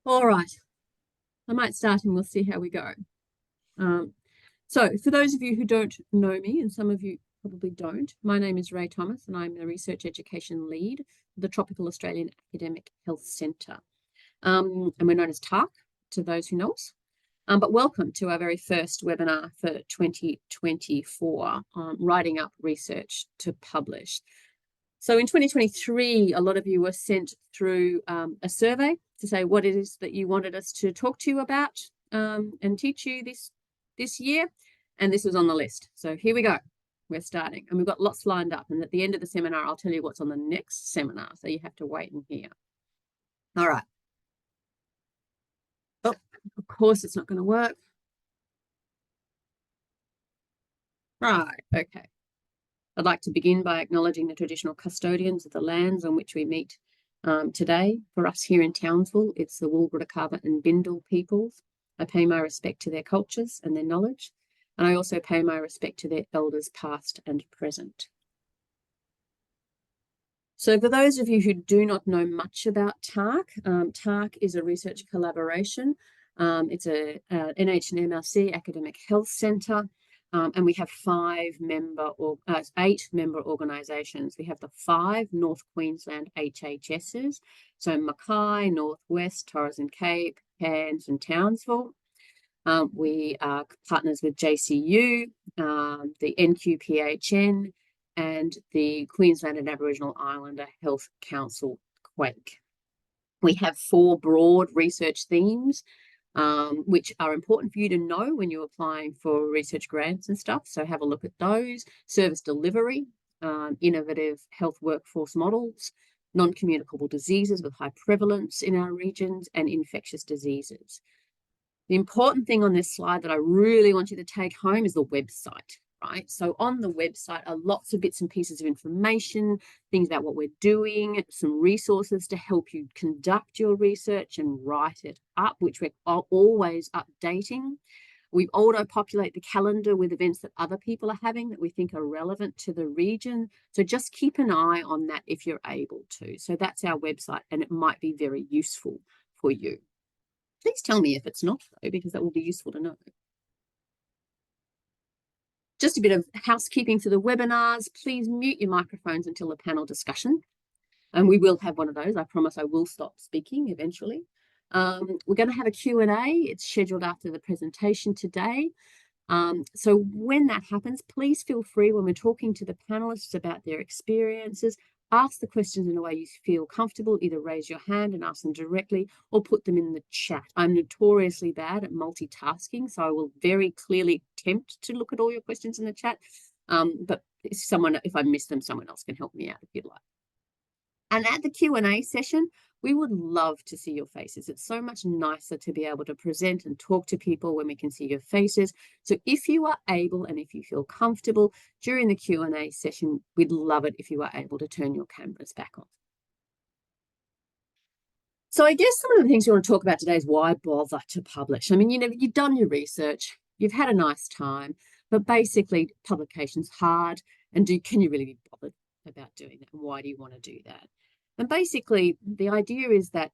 All right, I might start and we'll see how we go. So for those of you who don't know me, and some of you probably don't, my name is Rae Thomas and I'm the Research Education Lead for the Tropical Australian Academic Health Centre. And we're known as TARC to those who know us. But welcome to our very first webinar for 2024 on writing up research to publish. So in 2023, a lot of you were sent through a survey to say what it is that you wanted us to talk to you about and teach you this year. And this was on the list. So here we go. We're starting. And we've got lots lined up. And at the end of the seminar, I'll tell you what's on the next seminar. So you have to wait and hear. All right. Oh, of course, it's not going to work. Right. Okay. I'd like to begin by acknowledging the traditional custodians of the lands on which we meet today. For us here in Townsville, it's the Walgurrukaba and Bindal peoples. I pay my respect to their cultures and their knowledge, and I also pay my respect to their elders past and present. So for those of you who do not know much about TARC, TARC is a research collaboration. It's a NH and MLC Academic Health Centre. And we have 8 member organisations. We have the 5 North Queensland HHSs, so Mackay, Northwest, Torres and Cape, Cairns and Townsville. We are partners with JCU, the NQPHN, and the Queensland and Aboriginal Islander Health Council, Quake. We have 4 broad research themes, which are important for you to know when you're applying for research grants and stuff. So have a look at those. Service delivery, innovative health workforce models, non-communicable diseases with high prevalence in our regions, and infectious diseases. The important thing on this slide that I really want you to take home is the website. Right? So on the website are lots of bits and pieces of information, things about what we're doing, some resources to help you conduct your research and write it up, which we're always updating. We auto-populate the calendar with events that other people are having that we think are relevant to the region. So just keep an eye on that if you're able to. So that's our website, and it might be very useful for you. Please tell me if it's not, though, because that will be useful to know. Just a bit of housekeeping for the webinars. Please mute your microphones until the panel discussion. And we will have one of those. I promise I will stop speaking eventually. We're going to have a Q&A. It's scheduled after the presentation today. So when that happens, please feel free when we're talking to the panelists about their experiences, ask the questions in a way you feel comfortable. Either raise your hand and ask them directly or put them in the chat. I'm notoriously bad at multitasking, so I will very clearly attempt to look at all your questions in the chat. But if I miss them, someone else can help me out if you'd like. And at the Q&A session, we would love to see your faces. It's so much nicer to be able to present and talk to people when we can see your faces. So if you are able and if you feel comfortable during the Q&A session, we'd love it if you are able to turn your cameras back on. So I guess some of the things you want to talk about today is why bother to publish? I mean, you've done your research, you've had a nice time, but basically publication's hard, and can you really be bothered about doing that? And why do you want to do that? And basically, the idea is that,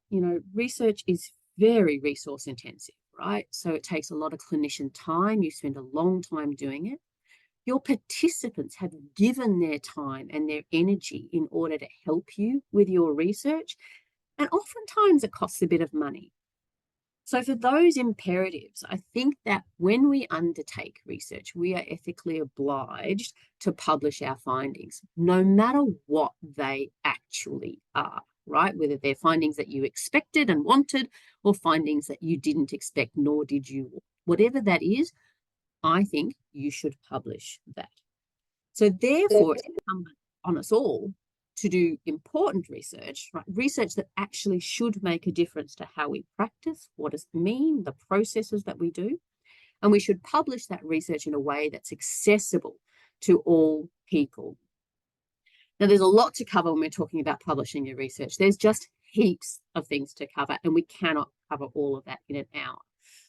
research is very resource intensive, right? So it takes a lot of clinician time. You spend a long time doing it. Your participants have given their time and their energy in order to help you with your research. And oftentimes it costs a bit of money. So for those imperatives, I think that when we undertake research, we are ethically obliged to publish our findings, no matter what they actually are, right? Whether they're findings that you expected and wanted or findings that you didn't expect, nor did you. Whatever that is, I think you should publish that. So therefore, it's incumbent on us all to do important research, right? Research that actually should make a difference to how we practice, what does it mean, the processes that we do. And we should publish that research in a way that's accessible to all people. Now, there's a lot to cover when we're talking about publishing your research. There's just heaps of things to cover, and we cannot cover all of that in an hour.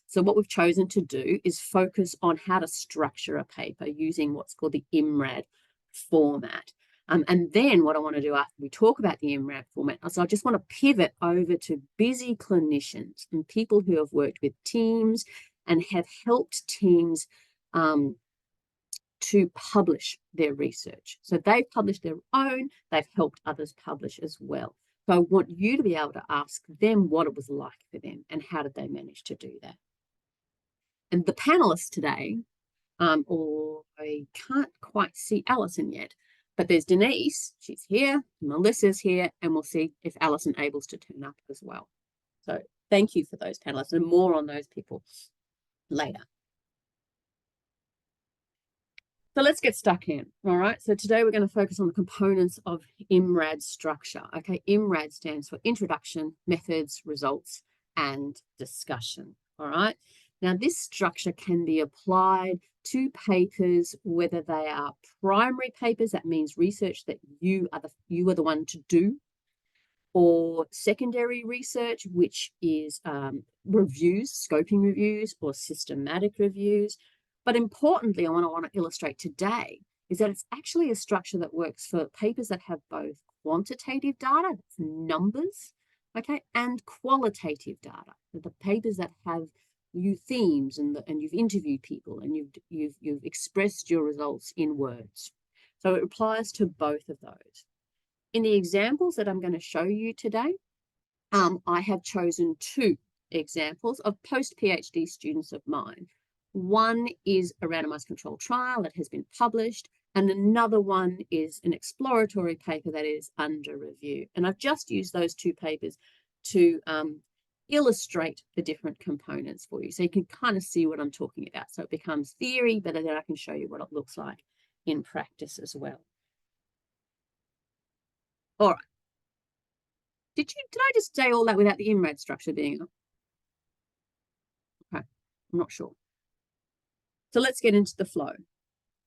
So what we've chosen to do is focus on how to structure a paper using what's called the IMRAD format. And then what I want to do after we talk about the MRAD format, so I just want to pivot over to busy clinicians and people who have worked with teams and have helped teams to publish their research. So they've published their own, they've helped others publish as well. So I want you to be able to ask them what it was like for them and how did they manage to do that. And the panelists today, or I can't quite see Alison yet, but there's Denise, she's here, Melissa's here, and we'll see if Alison able to turn up as well. So thank you for those panelists, and more on those people later. So let's get stuck in, all right? So today we're going to focus on the components of MRAD structure, okay? MRAD stands for Introduction, Methods, Results, and Discussion, all right? Now, this structure can be applied to papers, whether they are primary papers, that means research that you are the one to do, or secondary research, which is reviews, scoping reviews, or systematic reviews. But importantly, I want to illustrate today is that it's actually a structure that works for papers that have both quantitative data, that's numbers, okay, and qualitative data, the papers that have you themes and you've interviewed people and you've expressed your results in words. So it applies to both of those. In the examples that I'm going to show you today, I have chosen two examples of post-PhD students of mine. One is a randomized controlled trial that has been published, and another one is an exploratory paper that is under review. And I've just used those two papers to illustrate the different components for you, so you can kind of see what I'm talking about. So it becomes theory, but then I can show you what it looks like in practice as well. All right. Did I just say all that without the MRAD structure being up? Okay, I'm not sure. So let's get into the flow.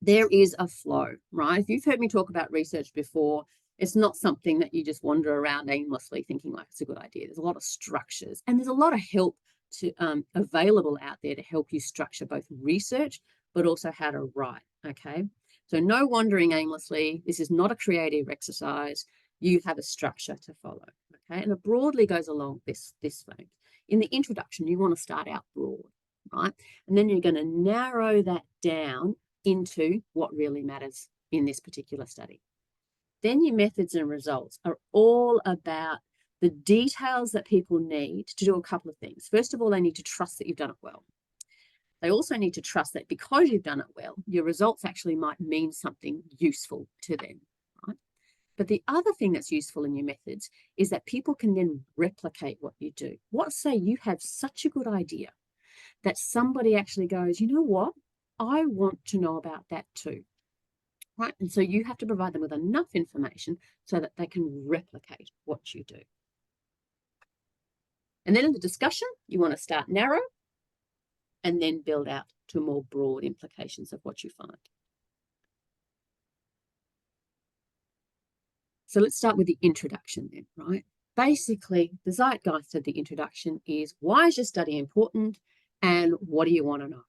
There is a flow, right? If you've heard me talk about research before, it's not something that you just wander around aimlessly thinking like it's a good idea. There's a lot of structures and there's a lot of help to available out there to help you structure both research, but also how to write, okay? So no wandering aimlessly. This is not a creative exercise. You have a structure to follow, okay? And it broadly goes along this way. In the introduction, you want to start out broad, right? And then you're going to narrow that down into what really matters in this particular study. Then your methods and results are all about the details that people need to do a couple of things. First of all, they need to trust that you've done it well. They also need to trust that because you've done it well, your results actually might mean something useful to them, right? But the other thing that's useful in your methods is that people can then replicate what you do. What say you have such a good idea that somebody actually goes, you know what? I want to know about that too, right? And so you have to provide them with enough information so that they can replicate what you do. And then in the discussion, you want to start narrow and then build out to more broad implications of what you find. So let's start with the introduction then, right? Basically, the zeitgeist of the introduction is, why is your study important and what do you want to know?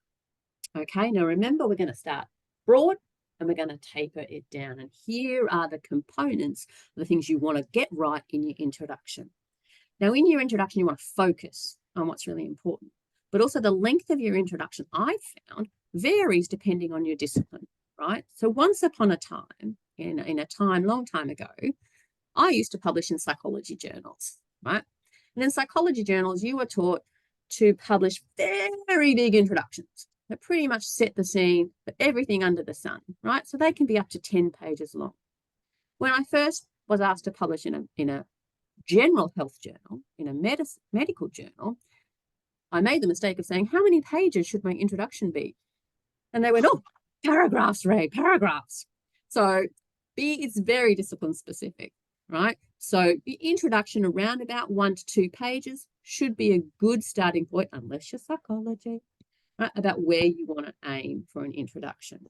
Okay, now remember, we're going to start broad and we're going to taper it down. And here are the components of the things you want to get right in your introduction. Now, in your introduction, you want to focus on what's really important, but also the length of your introduction, I found, varies depending on your discipline, right? So once upon a time, in a long time ago, I used to publish in psychology journals, right? And in psychology journals, you were taught to publish very big introductions that pretty much set the scene for everything under the sun, right? So they can be up to 10 pages long. When I first was asked to publish in a general health journal, in a medical journal, I made the mistake of saying, how many pages should my introduction be? And they went, oh, paragraphs, Rae, paragraphs. So it's very discipline specific, right? So the introduction around about 1 to 2 pages should be a good starting point, unless you're psychology, right, about where you want to aim for an introduction,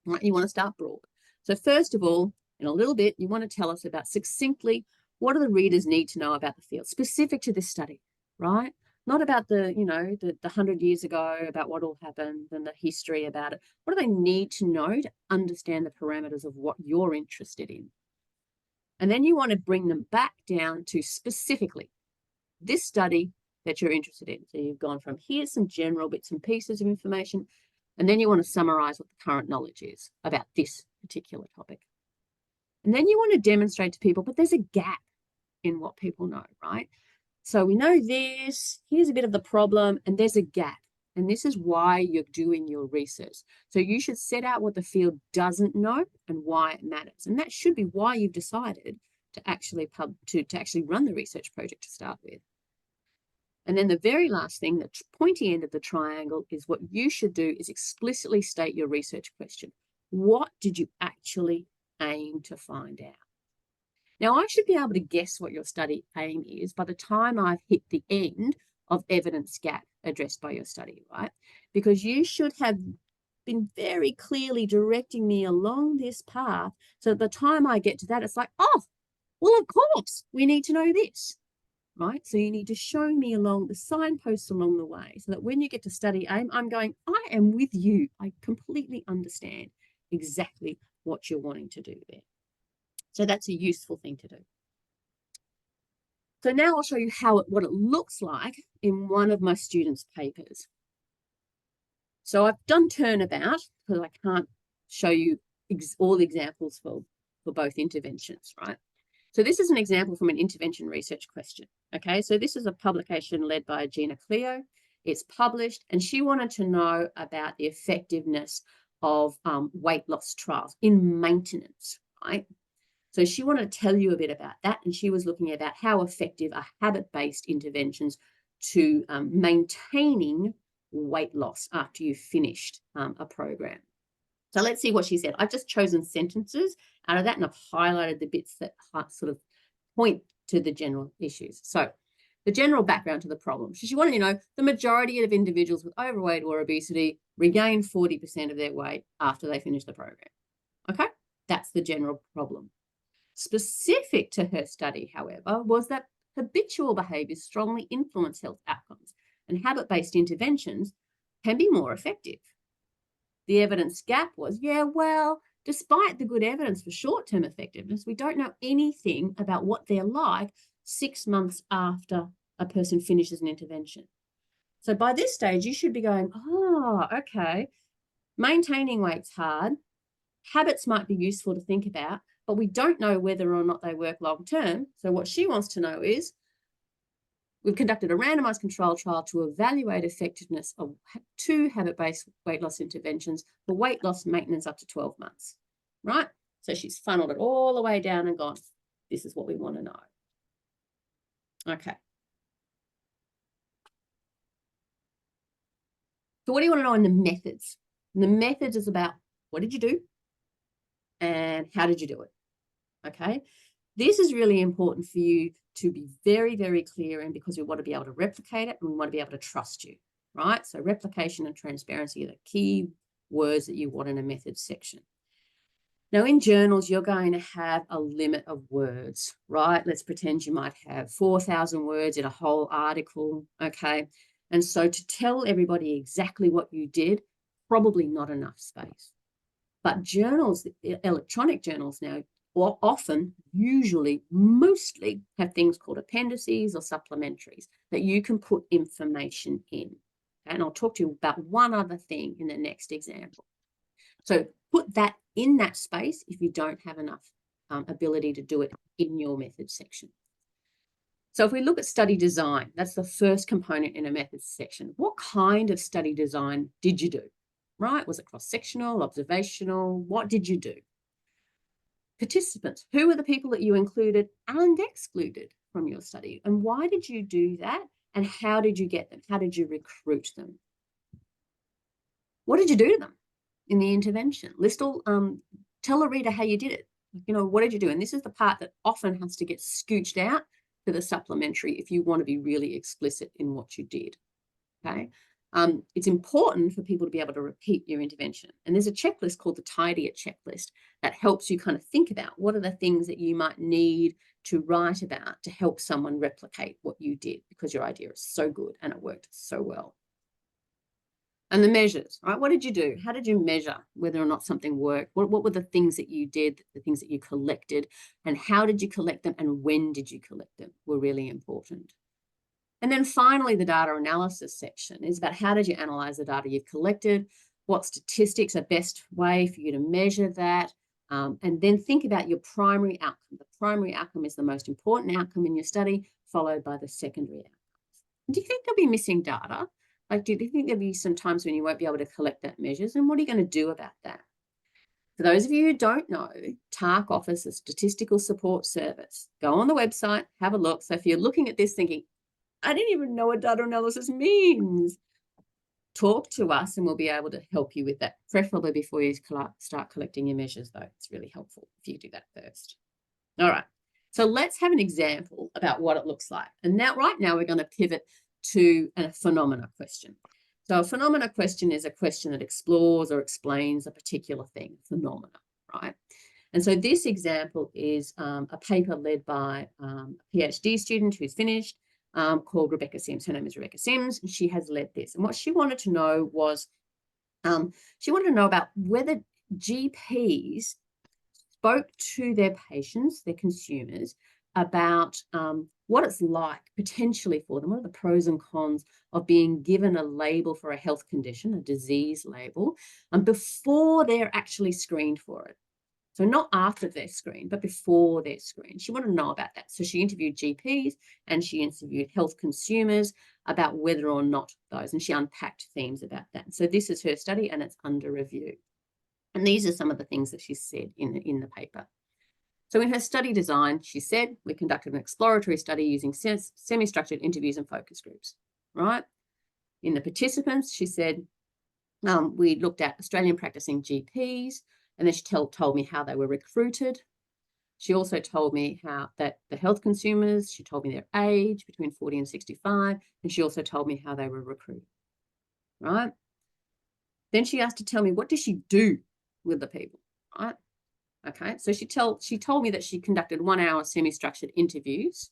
right? You want to start broad. So first of all, in a little bit, you want to tell us about succinctly, what do the readers need to know about the field, specific to this study, right? not about the, you know, the 100 years ago, about what all happened and the history about it. What do they need to know to understand the parameters of what you're interested in? And then you want to bring them back down to specifically this study that you're interested in. So you've gone from here's some general bits and pieces of information, and then you want to summarize what the current knowledge is about this particular topic. And then you want to demonstrate to people, but there's a gap in what people know, right? So we know this, here's a bit of the problem, and there's a gap. And this is why you're doing your research. So you should set out what the field doesn't know and why it matters. And that should be why you've decided to actually run the research project to start with. And then the very last thing, the pointy end of the triangle, is what you should do is explicitly state your research question. What did you actually aim to find out? Now, I should be able to guess what your study aim is by the time I've hit the end of evidence gap addressed by your study, right? Because you should have been very clearly directing me along this path. So at the time I get to that, it's like, oh, well, of course, we need to know this, right? So you need to show me along the signposts along the way so that when you get to study aim, I'm going, I am with you. I completely understand exactly what you're wanting to do there. So that's a useful thing to do. So now I'll show you what it looks like in one of my students' papers. So I've done turnabout because I can't show you all the examples for both interventions, right? So this is an example from an intervention research question. Okay, so this is a publication led by Gina Cleo. It's published, and she wanted to know about the effectiveness of weight loss trials in maintenance, right? So she wanted to tell you a bit about that, and she was looking about how effective are habit-based interventions to maintaining weight loss after you've finished a program. So let's see what she said. I've just chosen sentences out of that, and I've highlighted the bits that sort of point to the general issues. So the general background to the problem. So she wanted to know the majority of individuals with overweight or obesity regain 40% of their weight after they finish the program. Okay, that's the general problem. Specific to her study, however, was that habitual behaviours strongly influence health outcomes, and habit-based interventions can be more effective. The evidence gap was, yeah, well, despite the good evidence for short-term effectiveness, we don't know anything about what they're like 6 months after a person finishes an intervention. So by this stage, you should be going, oh, okay, maintaining weight's hard. Habits might be useful to think about, but we don't know whether or not they work long-term. So what she wants to know is, we've conducted a randomized control trial to evaluate effectiveness of 2 habit-based weight loss interventions for weight loss maintenance up to 12 months, right? So she's funneled it all the way down and gone, this is what we want to know. Okay. So what do you want to know in the methods? And the methods is about what did you do and how did you do it? Okay. This is really important for you to be very, very clear in, because we want to be able to replicate it and we want to be able to trust you, right? So replication and transparency are the key words that you want in a methods section. Now, in journals, you're going to have a limit of words, right? Let's pretend you might have 4,000 words in a whole article, okay? And so to tell everybody exactly what you did, probably not enough space. But journals, electronic journals now, or often, usually, mostly have things called appendices or supplementaries that you can put information in. And I'll talk to you about one other thing in the next example. So put that in that space if you don't have enough ability to do it in your methods section. So if we look at study design, that's the first component in a methods section. What kind of study design did you do, right? Was it cross-sectional, observational? What did you do? Participants, who were the people that you included and excluded from your study? And why did you do that? And how did you get them? How did you recruit them? What did you do to them in the intervention? Tell the reader how you did it. You know, what did you do? And this is the part that often has to get scooched out to the supplementary if you want to be really explicit in what you did. Okay. It's important for people to be able to repeat your intervention. And there's a checklist called the Tidy It checklist that helps you kind of think about what are the things that you might need to write about to help someone replicate what you did, because your idea is so good and it worked so well. And the measures, right? What did you do? How did you measure whether or not something worked? What were the things that you did, the things that you collected, and how did you collect them, and when did you collect them were really important. And then finally, the data analysis section is about how did you analyze the data you've collected, what statistics are best way for you to measure that, and then think about your primary outcome. The primary outcome is the most important outcome in your study, followed by the secondary outcomes. Do you think there'll be missing data? Like, do you think there'll be some times when you won't be able to collect that measures? And what are you going to do about that? For those of you who don't know, TARC offers a statistical support service. Go on the website, have a look. So if you're looking at this thinking, I didn't even know what data analysis means, talk to us and we'll be able to help you with that, preferably before you start collecting your measures, though. It's really helpful if you do that first. All right, so let's have an example about what it looks like. And now, right now, we're going to pivot to a phenomena question. So a phenomena question is a question that explores or explains a particular thing, phenomena, right? And so this example is a paper led by a PhD student who's finished, called Rebecca Sims. Her name is Rebecca Sims, and she has led this. And what she wanted to know was, she wanted to know about whether GPs spoke to their patients, their consumers, about what it's like potentially for them, what are the pros and cons of being given a label for a health condition, a disease label, before they're actually screened for it. So not after they're screened, but before they're screened. She wanted to know about that. So she interviewed GPs and she interviewed health consumers about whether or not those, and she unpacked themes about that. So this is her study and it's under review. And these are some of the things that she said in the paper. So in her study design, she said, we conducted an exploratory study using semi-structured interviews and focus groups, right? In the participants, she said, we looked at Australian practicing GPs, and then she told me how they were recruited. She also told me how that the health consumers, she told me their age, between 40 and 65, and she also told me how they were recruited, right? Then she asked to tell me, what does she do with the people, right? Okay, so she told me that she conducted 1 hour semi-structured interviews,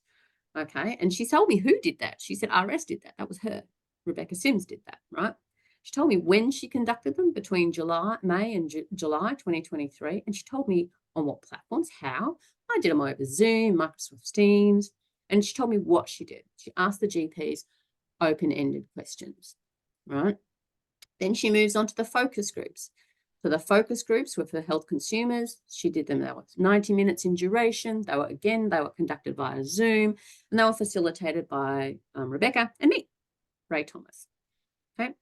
okay, and she told me who did that. She said RS did that. That was her. Rebecca Sims did that, right? She told me when she conducted them, between May and July 2023, and she told me on what platforms, how. I did them over Zoom, Microsoft Teams, and she told me what she did. She asked the GPs open-ended questions, right? Then she moves on to the focus groups. So the focus groups were for health consumers. She did them, they were 90 minutes in duration. They were conducted via Zoom, and they were facilitated by Rebecca and me, Rae Thomas. Okay.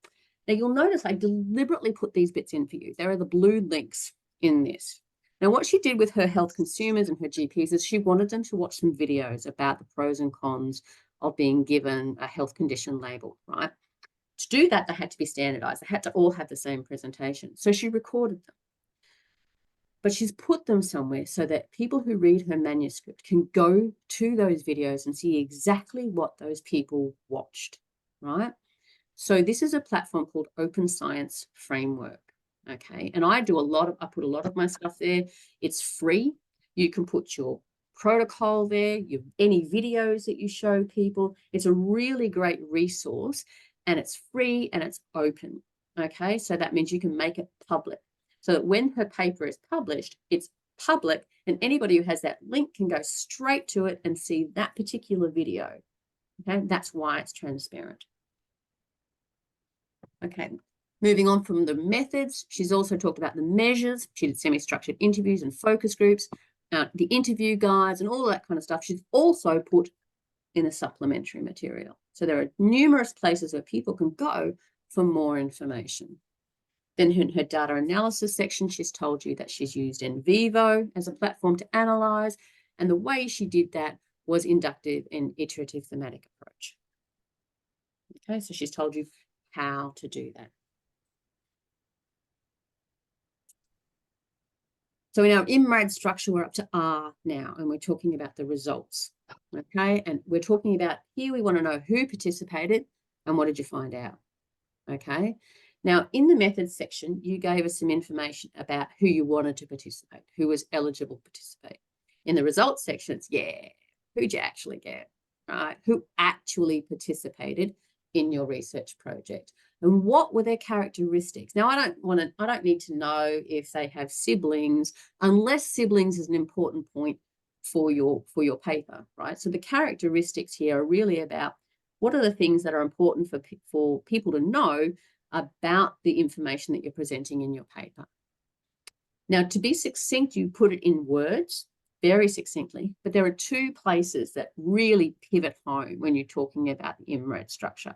Now you'll notice I deliberately put these bits in for you. There are the blue links in this. Now what she did with her health consumers and her GPs is she wanted them to watch some videos about the pros and cons of being given a health condition label, right? To do that, they had to be standardized. They had to all have the same presentation. So she recorded them. But she's put them somewhere so that people who read her manuscript can go to those videos and see exactly what those people watched, right? So this is a platform called Open Science Framework, okay? And I put a lot of my stuff there. It's free. You can put your protocol there, any videos that you show people. It's a really great resource, and it's free and it's open, okay? So that means you can make it public. So that when her paper is published, it's public, and anybody who has that link can go straight to it and see that particular video, okay? That's why it's transparent. Okay, moving on from the methods, she's also talked about the measures. She did semi-structured interviews and focus groups, the interview guides and all that kind of stuff. She's also put in a supplementary material. So there are numerous places where people can go for more information. Then in her data analysis section, she's told you that she's used NVivo as a platform to analyze, and the way she did that was inductive and iterative thematic approach. Okay, so she's told you how to do that. So in our IMRAD structure, we're up to R now, and we're talking about the results, okay? And we're talking about, here we want to know who participated and what did you find out, okay? Now, in the methods section, you gave us some information about who you wanted to participate, who was eligible to participate. In the results section, it's, yeah, who'd you actually get, right? Who actually participated in your research project? And what were their characteristics? Now, I don't need to know if they have siblings, unless siblings is an important point for your paper, right? So the characteristics here are really about what are the things that are important for people to know about the information that you're presenting in your paper. Now, to be succinct, you put it in words, very succinctly, but there are two places that really pivot home when you're talking about the IMRAD structure,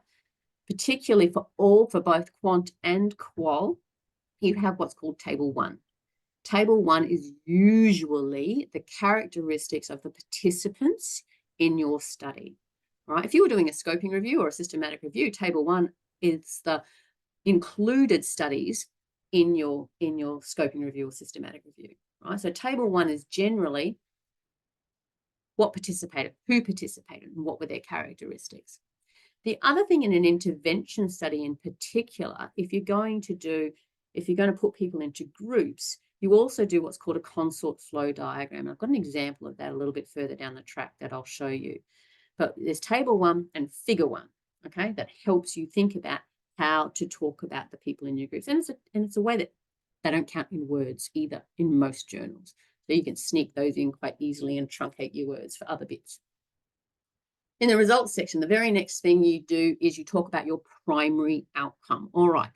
particularly for both quant and qual. You have what's called table 1. Table 1 is usually the characteristics of the participants in your study. Right? If you were doing a scoping review or a systematic review, table 1 is the included studies in your scoping review or systematic review. Right? So table 1 is generally what participated, who participated, and what were their characteristics. The other thing in an intervention study in particular, if you're going to put people into groups, you also do what's called a consort flow diagram. I've got an example of that a little bit further down the track that I'll show you. But there's table 1 and figure 1, okay, that helps you think about how to talk about the people in your groups. And it's a way that they don't count in words either in most journals. So you can sneak those in quite easily and truncate your words for other bits. In the results section, the very next thing you do is you talk about your primary outcome. All right.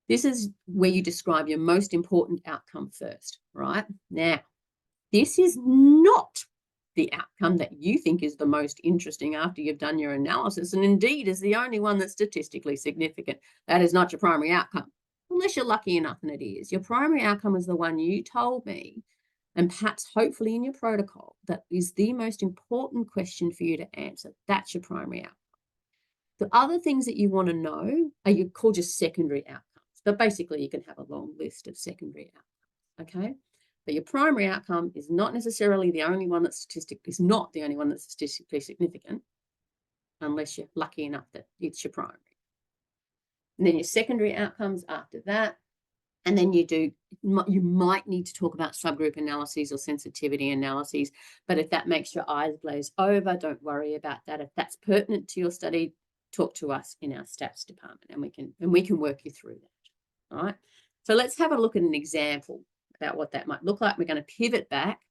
This is where you describe your most important outcome first, right? Now, this is not the outcome that you think is the most interesting after you've done your analysis, and indeed is the only one that's statistically significant. That is not your primary outcome, unless you're lucky enough and it is. Your primary outcome is the one you told me, and perhaps hopefully in your protocol, that is the most important question for you to answer. That's your primary outcome. The other things that you want to know are called your secondary outcomes, but basically you can have a long list of secondary outcomes, okay? But your primary outcome is not necessarily the only one that's statistically significant, unless you're lucky enough that it's your primary. And then your secondary outcomes after that. And then you might need to talk about subgroup analyses or sensitivity analyses, but if that makes your eyes glaze over, don't worry about that. If that's pertinent to your study, talk to us in our stats department and we can work you through that. All right. So let's have a look at an example about what that might look like. We're going to pivot back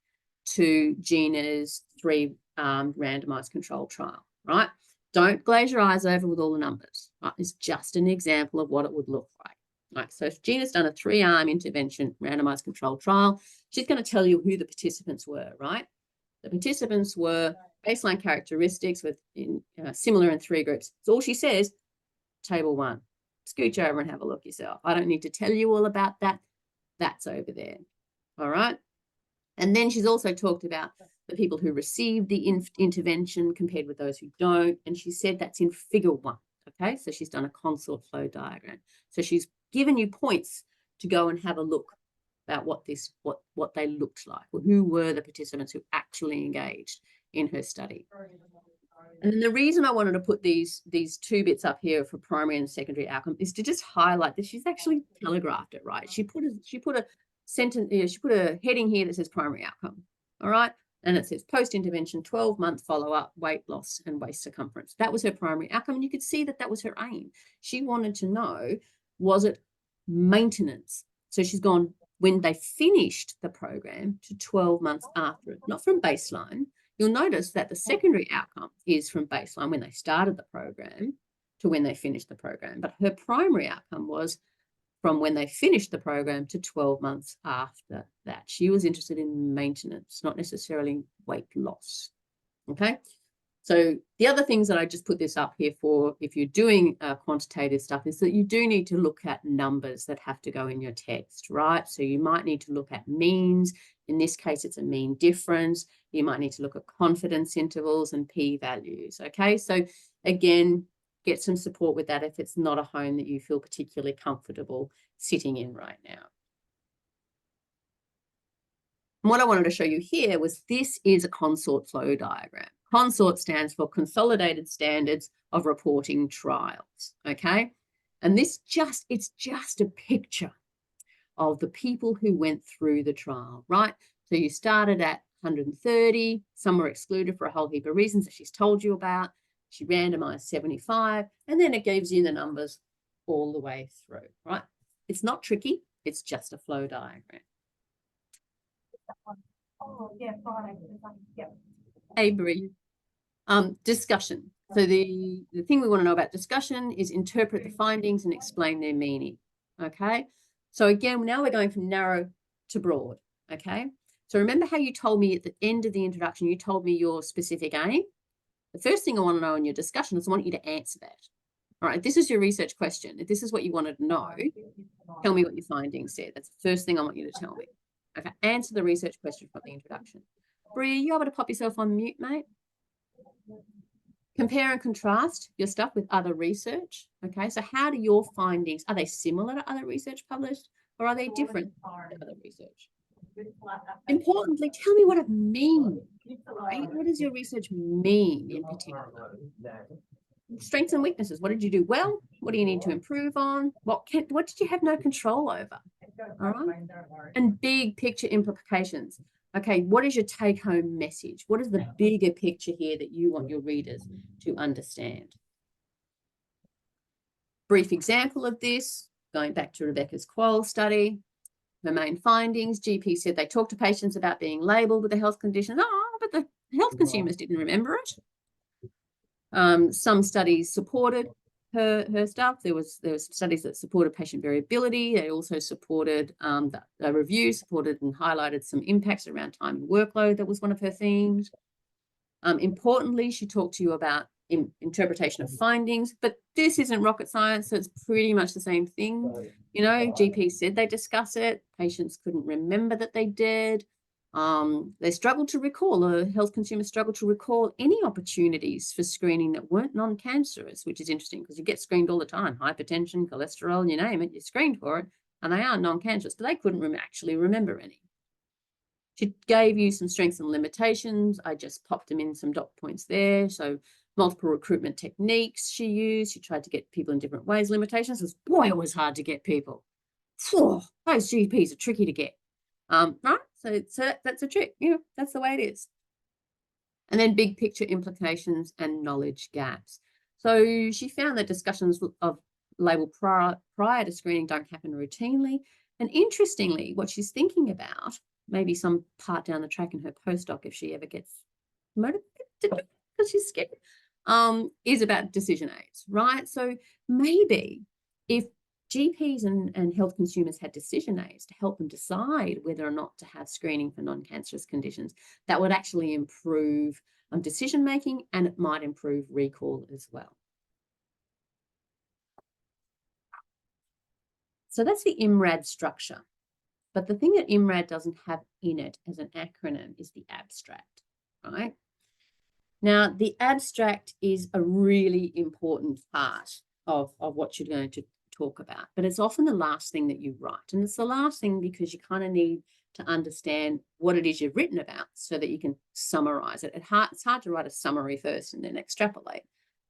to Gina's 3 randomized controlled trial, right? Don't glaze your eyes over with all the numbers. Right? It's just an example of what it would look like. Right, so if Gina's done a 3-arm intervention randomized controlled trial, she's going to tell you who the participants were, right? The participants were baseline characteristics with similar in 3 groups. So all she says, table 1. Scooch over and have a look yourself. I don't need to tell you all about that. That's over there. All right. And then she's also talked about the people who received the intervention compared with those who don't. And she said that's in figure 1. Okay, so she's done a consort flow diagram. So she's given you points to go and have a look about what they looked like, or who were the participants who actually engaged in her study. And then the reason I wanted to put these 2 bits up here for primary and secondary outcome is to just highlight that she's actually telegraphed it, right? She put a sentence, she put a heading here that says primary outcome. All right. And it says post-intervention, 12-month follow-up, weight loss and waist circumference. That was her primary outcome. And you could see that was her aim. She wanted to know, was it maintenance? So she's gone, when they finished the program, to 12 months after it, not from baseline. You'll notice that the secondary outcome is from baseline when they started the program to when they finished the program. But her primary outcome was from when they finished the program to 12 months after that. She was interested in maintenance, not necessarily weight loss. Okay. So the other things that I just put this up here for, if you're doing quantitative stuff, is that you do need to look at numbers that have to go in your text, right? So you might need to look at means. In this case, it's a mean difference. You might need to look at confidence intervals and p-values. Okay. So again, get some support with that if it's not a home that you feel particularly comfortable sitting in right now. And what I wanted to show you here was this is a consort flow diagram. Consort stands for Consolidated Standards of Reporting Trials, okay? And it's just a picture of the people who went through the trial, right? So you started at 130, some were excluded for a whole heap of reasons that she's told you about. She randomized 75, and then it gives you the numbers all the way through, right? It's not tricky, it's just a flow diagram. Oh, yeah, fine. Yeah. Avery. Discussion. So the thing we want to know about discussion is interpret the findings and explain their meaning. Okay. So again, now we're going from narrow to broad. Okay. So remember how you told me at the end of the introduction, you told me your specific aim. The first thing I want to know in your discussion is I want you to answer that. All right. This is your research question. If this is what you wanted to know, tell me what your findings said. That's the first thing I want you to tell me. Okay. Answer the research question from the introduction. Bree, are you able to pop yourself on mute, mate? Compare and contrast your stuff with other research. Okay, so how do your findings, are they similar to other research published, or are they different to other research? Importantly, tell me what it means, right? What does your research mean in particular? Strengths and weaknesses. What did you do well? What do you need to improve on? What did you have no control over? All right? And big picture implications. Okay, what is your take-home message? What is the bigger picture here that you want your readers to understand? Brief example of this, going back to Rebecca's Quoll study. Her main findings, GP said they talked to patients about being labelled with a health condition. Oh, but the health consumers didn't remember it. Some studies supported her stuff. There was studies that supported patient variability. They also supported the review, supported and highlighted some impacts around time and workload. That was one of her themes. Importantly, she talked to you about interpretation of findings, but this isn't rocket science, so it's pretty much the same thing. You know, GPs said they discuss it. Patients couldn't remember that they did. They struggled to recall, the health consumers struggled to recall any opportunities for screening that weren't non-cancerous, which is interesting because you get screened all the time. Hypertension, cholesterol, you name it, you're screened for it, and they are non-cancerous, but they couldn't actually remember any. She gave you some strengths and limitations. I just popped them in some dot points there. So multiple recruitment techniques she used. She tried to get people in different ways. Limitations was, boy, it was hard to get people. Phew, those GPs are tricky to get. Right? So that's a trick. You know, that's the way it is. And then big picture implications and knowledge gaps. So she found that discussions of label prior to screening don't happen routinely. And interestingly, what she's thinking about, maybe some part down the track in her postdoc, if she ever gets motivated because she's scared, is about decision aids, right? So maybe if GPs and health consumers had decision aids to help them decide whether or not to have screening for non-cancerous conditions, that would actually improve decision making, and it might improve recall as well. So that's the IMRAD structure. But the thing that IMRAD doesn't have in it as an acronym is the abstract, right? Now, the abstract is a really important part of what you're going to talk about, but it's often the last thing that you write. And it's the last thing because you kind of need to understand what it is you've written about so that you can summarize it. It's hard to write a summary first and then extrapolate,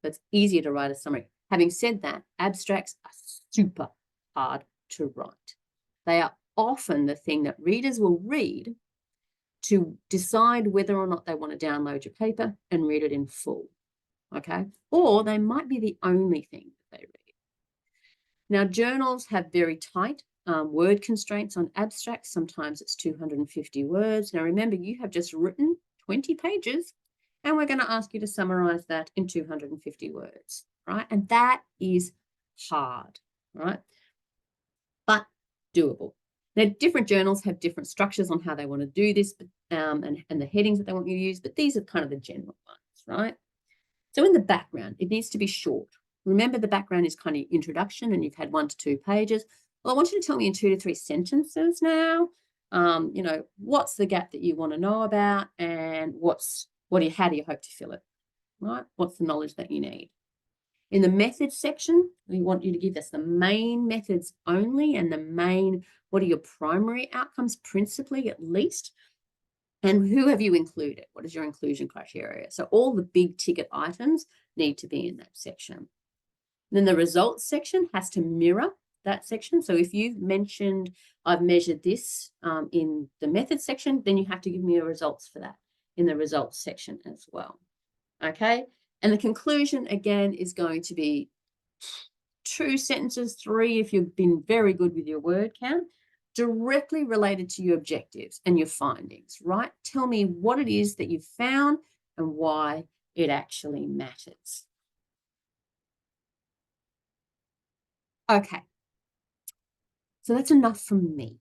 but it's easier to write a summary. Having said that, abstracts are super hard to write. They are often the thing that readers will read to decide whether or not they want to download your paper and read it in full, okay? Or they might be the only thing that they read. Now, journals have very tight word constraints on abstracts. Sometimes it's 250 words. Now, remember, you have just written 20 pages, and we're going to ask you to summarize that in 250 words, right? And that is hard, right? But doable. Now, different journals have different structures on how they want to do this, and the headings that they want you to use, but these are kind of the general ones, right? So in the background, it needs to be short. Remember, the background is kind of introduction, and you've had 1 to 2 pages. Well, I want you to tell me in 2 to 3 sentences now, you know, what's the gap that you want to know about, and how do you hope to fill it, right? What's the knowledge that you need? In the methods section, we want you to give us the main methods only and the main, what are your primary outcomes, principally at least, and who have you included? What is your inclusion criteria? So all the big ticket items need to be in that section. Then the results section has to mirror that section. So if you've mentioned, I've measured this in the methods section, then you have to give me the results for that in the results section as well. Okay. And the conclusion, again, is going to be 2 sentences, 3 if you've been very good with your word count, directly related to your objectives and your findings, right? Tell me what it is that you've found and why it actually matters. Okay. So that's enough from me.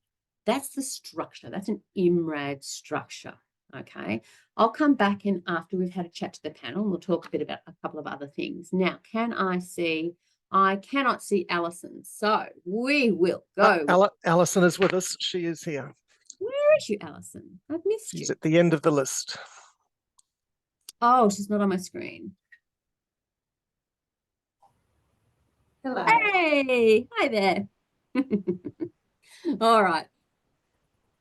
That's the structure. That's an IMRAD structure. Okay. I'll come back in after we've had a chat to the panel and we'll talk a bit about a couple of other things. Now, can I see? I cannot see Alison. So we will go. Alison is with us. She is here. Where is you, Alison? I've missed She's you. at the end of the list. Oh, she's not on my screen. Hello. Hey, hi there. All right.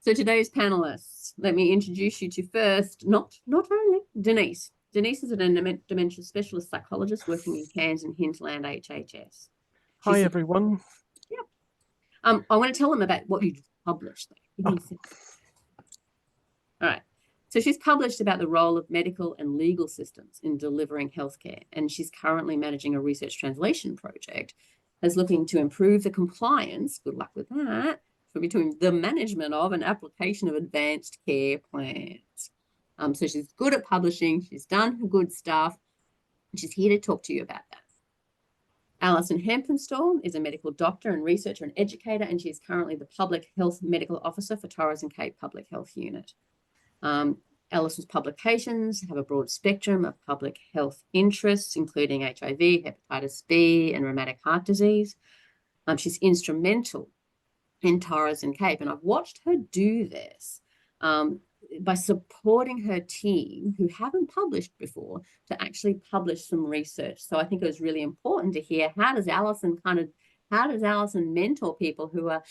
So today's panelists, let me introduce you to first, not only Denise. Denise is a dementia specialist psychologist working in Cairns and Hinterland HHS. Hi, everyone. Yeah. I want to tell them about what you published. All right. So she's published about the role of medical and legal systems in delivering healthcare, and she's currently managing a research translation project that's looking to improve the compliance, good luck with that, between the management of and application of advanced care plans. So she's good at publishing, she's done her good stuff, and she's here to talk to you about that. Alison Hempenstall is a medical doctor and researcher and educator, and she is currently the Public Health Medical Officer for Torres and Cape Public Health Unit. Alison's publications have a broad spectrum of public health interests, including HIV, hepatitis B, and rheumatic heart disease. She's instrumental in Torres and Cape, and I've watched her do this by supporting her team who haven't published before to actually publish some research. So I think it was really important to hear how does Alison mentor people who are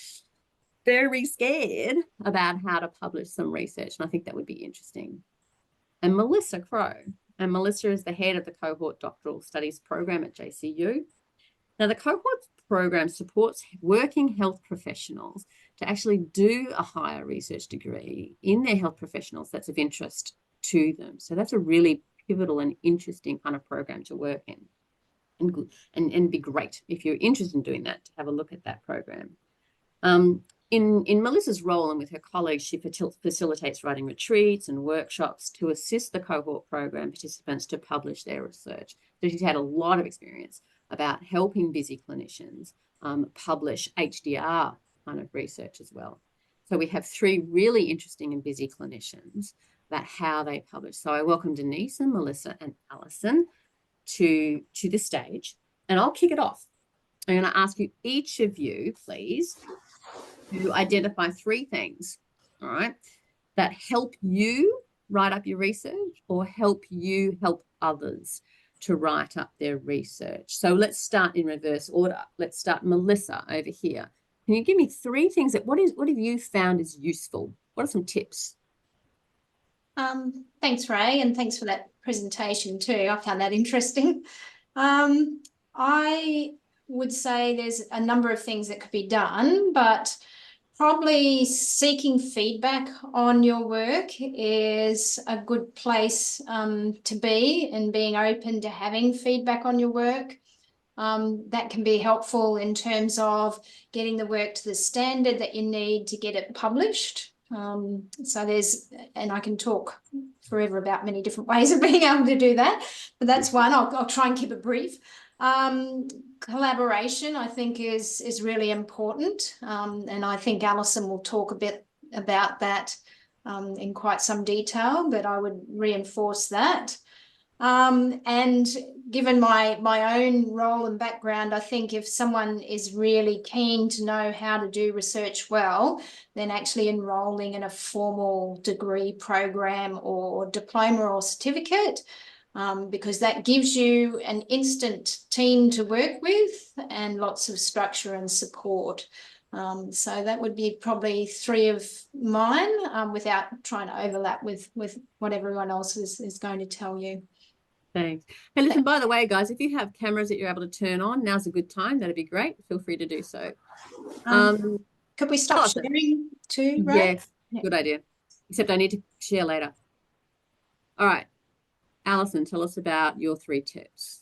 very scared about how to publish some research, and I think that would be interesting. And Melissa Crow, and Melissa is the head of the Cohort Doctoral Studies program at JCU. Now, the Cohort program supports working health professionals to actually do a higher research degree in their health professionals that's of interest to them. So that's a really pivotal and interesting kind of program to work in, and good and be great if you're interested in doing that to have a look at that program. In Melissa's role and with her colleagues, she facilitates writing retreats and workshops to assist the cohort program participants to publish their research. So she's had a lot of experience about helping busy clinicians publish HDR kind of research as well. So we have 3 really interesting and busy clinicians about how they publish. So I welcome Denise and Melissa and Alison to the stage, and I'll kick it off. I'm going to ask you, each of you, please, to identify 3 things, all right, that help you write up your research or help you help others to write up their research. So let's start in reverse order. Let's start Melissa over here. Can you give me 3 things what have you found is useful? What are some tips? Thanks, Rae, and thanks for that presentation too. I found that interesting. I would say there's a number of things that could be done, but probably seeking feedback on your work is a good place to be, and being open to having feedback on your work. That can be helpful in terms of getting the work to the standard that you need to get it published. So and I can talk forever about many different ways of being able to do that, but that's one. I'll try and keep it brief. Collaboration, I think, is really important, and I think Alison will talk a bit about that in quite some detail, but I would reinforce that. And given my own role and background, I think if someone is really keen to know how to do research well, then actually enrolling in a formal degree program or diploma or certificate, because that gives you an instant team to work with and lots of structure and support. So that would be probably 3 of mine, without trying to overlap with what everyone else is going to tell you. Thanks. Hey, listen, by the way, guys, if you have cameras that you're able to turn on, now's a good time. That'd be great. Feel free to do so. Could we stop Alison. sharing too, Rae? Yes, good idea. Except I need to share later. All right. Alison, tell us about your 3 tips.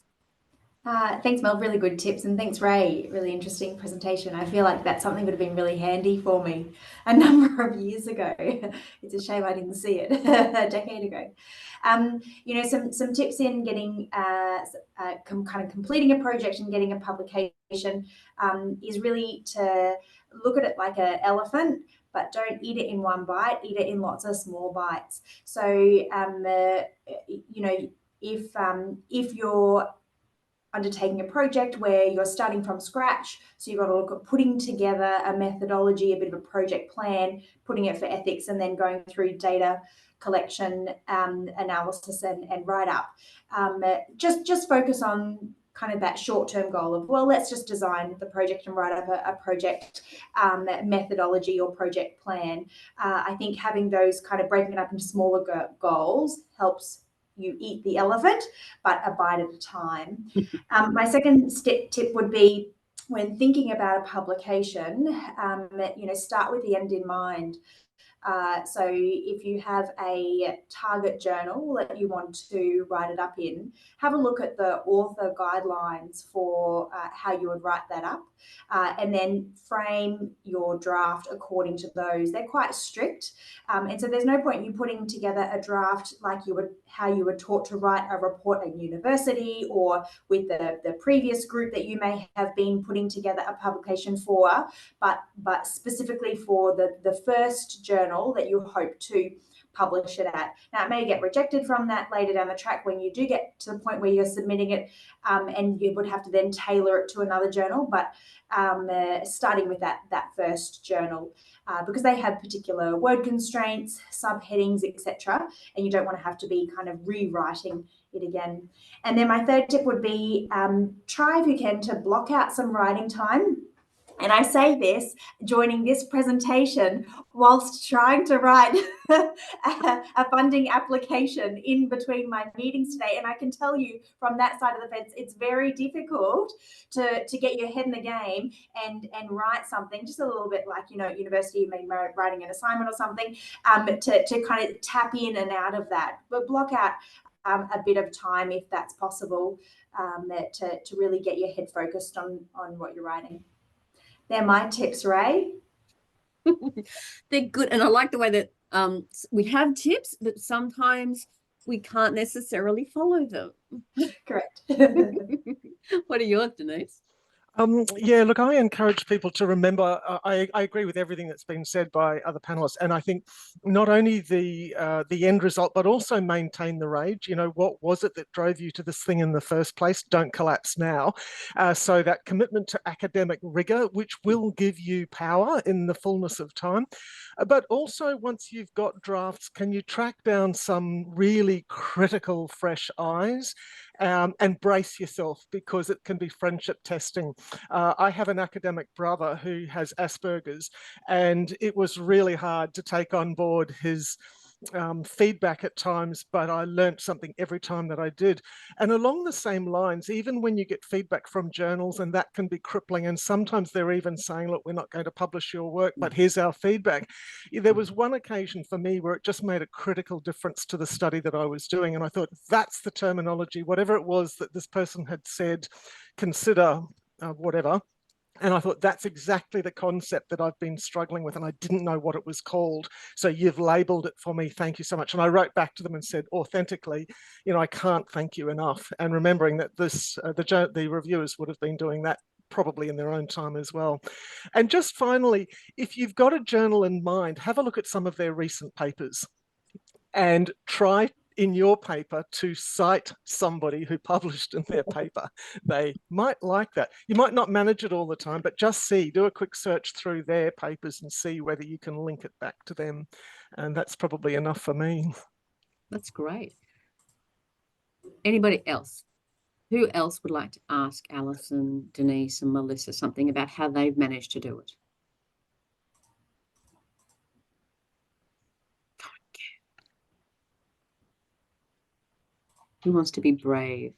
Thanks, Mel. Really good tips. And thanks, Rae. Really interesting presentation. I feel like that's something that would have been really handy for me a number of years ago. It's a shame I didn't see it a decade ago. You know, some tips in getting kind of completing a project and getting a publication is really to look at it like an elephant, but don't eat it in one bite, eat it in lots of small bites. So, you know, if you're undertaking a project where you're starting from scratch, so you've got to look at putting together a methodology, a bit of a project plan, putting it for ethics, and then going through data collection, analysis, and write up. Just focus on kind of that short-term goal of, well, let's just design the project and write up a project methodology or project plan. I think having those kind of breaking it up into smaller goals helps you eat the elephant, but a bite at a time. My second tip would be, when thinking about a publication, you know, start with the end in mind. So if you have a target journal that you want to write it up in, have a look at the author guidelines for how you would write that up, and then frame your draft according to those. They're quite strict, and so there's no point you putting together a draft like how you were taught to write a report at university, or with the previous group that you may have been putting together a publication for, but specifically for the first journal that you hope to publish it at. Now, it may get rejected from that later down the track when you do get to the point where you're submitting it, and you would have to then tailor it to another journal, but starting with that first journal, because they have particular word constraints, subheadings, etc., and you don't want to have to be kind of rewriting it again. And then my third tip would be, try if you can to block out some writing time. And I say this joining this presentation whilst trying to write a funding application in between my meetings today. And I can tell you from that side of the fence, it's very difficult to get your head in the game and write something just a little bit like, you know, at university, you may be writing an assignment or something, to kind of tap in and out of that. But block out a bit of time if that's possible, to really get your head focused on what you're writing. They're my tips, Rae. They're good. And I like the way that we have tips, but sometimes we can't necessarily follow them. Correct. What are yours, Denise? Yeah, look, I encourage people to remember, I agree with everything that's been said by other panelists. And I think not only the end result, but also maintain the rage. You know, what was it that drove you to this thing in the first place? Don't collapse now. So that commitment to academic rigor, which will give you power in the fullness of time. But also, once you've got drafts, can you track down some really critical fresh eyes? And brace yourself, because it can be friendship testing. I have an academic brother who has Asperger's, and it was really hard to take on board his feedback at times, but I learned something every time that I did. And along the same lines, even when you get feedback from journals, and that can be crippling, and sometimes they're even saying, look, we're not going to publish your work, but here's our feedback. There was one occasion for me where it just made a critical difference to the study that I was doing. And I thought, that's the terminology, whatever it was that this person had said, consider whatever. And I thought, that's exactly the concept that I've been struggling with, and I didn't know what it was called. So you've labeled it for me. Thank you so much. And I wrote back to them and said, authentically, you know, I can't thank you enough. And remembering that this, the reviewers would have been doing that probably in their own time as well. And just finally, if you've got a journal in mind, have a look at some of their recent papers and try in your paper to cite somebody who published in their paper. They might like that. You might not manage it all the time, but just do a quick search through their papers and see whether you can link it back to them. And that's probably enough for me. That's great. Anybody else? Who else would like to ask Alison, Denise, and Melissa something about how they've managed to do it? Who wants to be brave?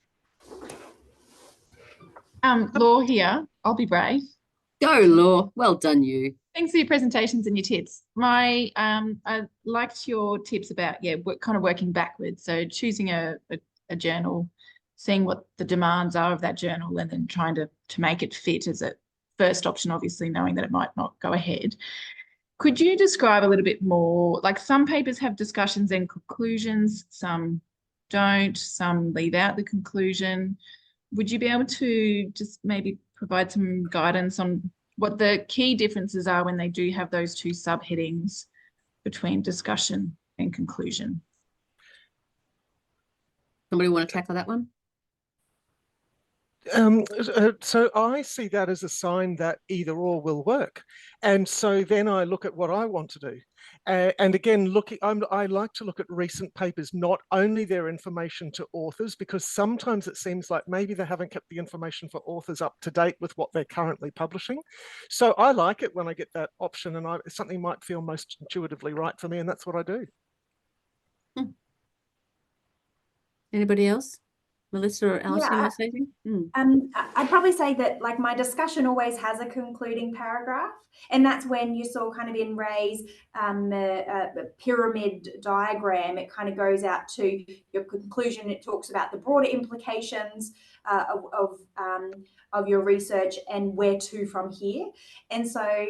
Law here. I'll be brave. Go, Law. Well done, you. Thanks for your presentations and your tips. I liked your tips about kind of working backwards. So choosing a journal, seeing what the demands are of that journal, and then trying to make it fit as a first option, obviously knowing that it might not go ahead. Could you describe a little bit more, like some papers have discussions and conclusions, some don't, some leave out the conclusion. Would you be able to just maybe provide some guidance on what the key differences are when they do have those two subheadings between discussion and conclusion? Somebody want to tackle that one? So I see that as a sign that either or will work. And so then I look at what I want to do. And again, I like to look at recent papers, not only their information to authors, because sometimes it seems like maybe they haven't kept the information for authors up to date with what they're currently publishing. So I like it when I get that option, and something might feel most intuitively right for me, and that's what I do. Anybody else? Melissa or Alison, Yeah, you want to say anything? I'd probably say that like my discussion always has a concluding paragraph, and that's when you saw kind of in Rae's pyramid diagram, it kind of goes out to your conclusion. It talks about the broader implications of your research and where to from here. And so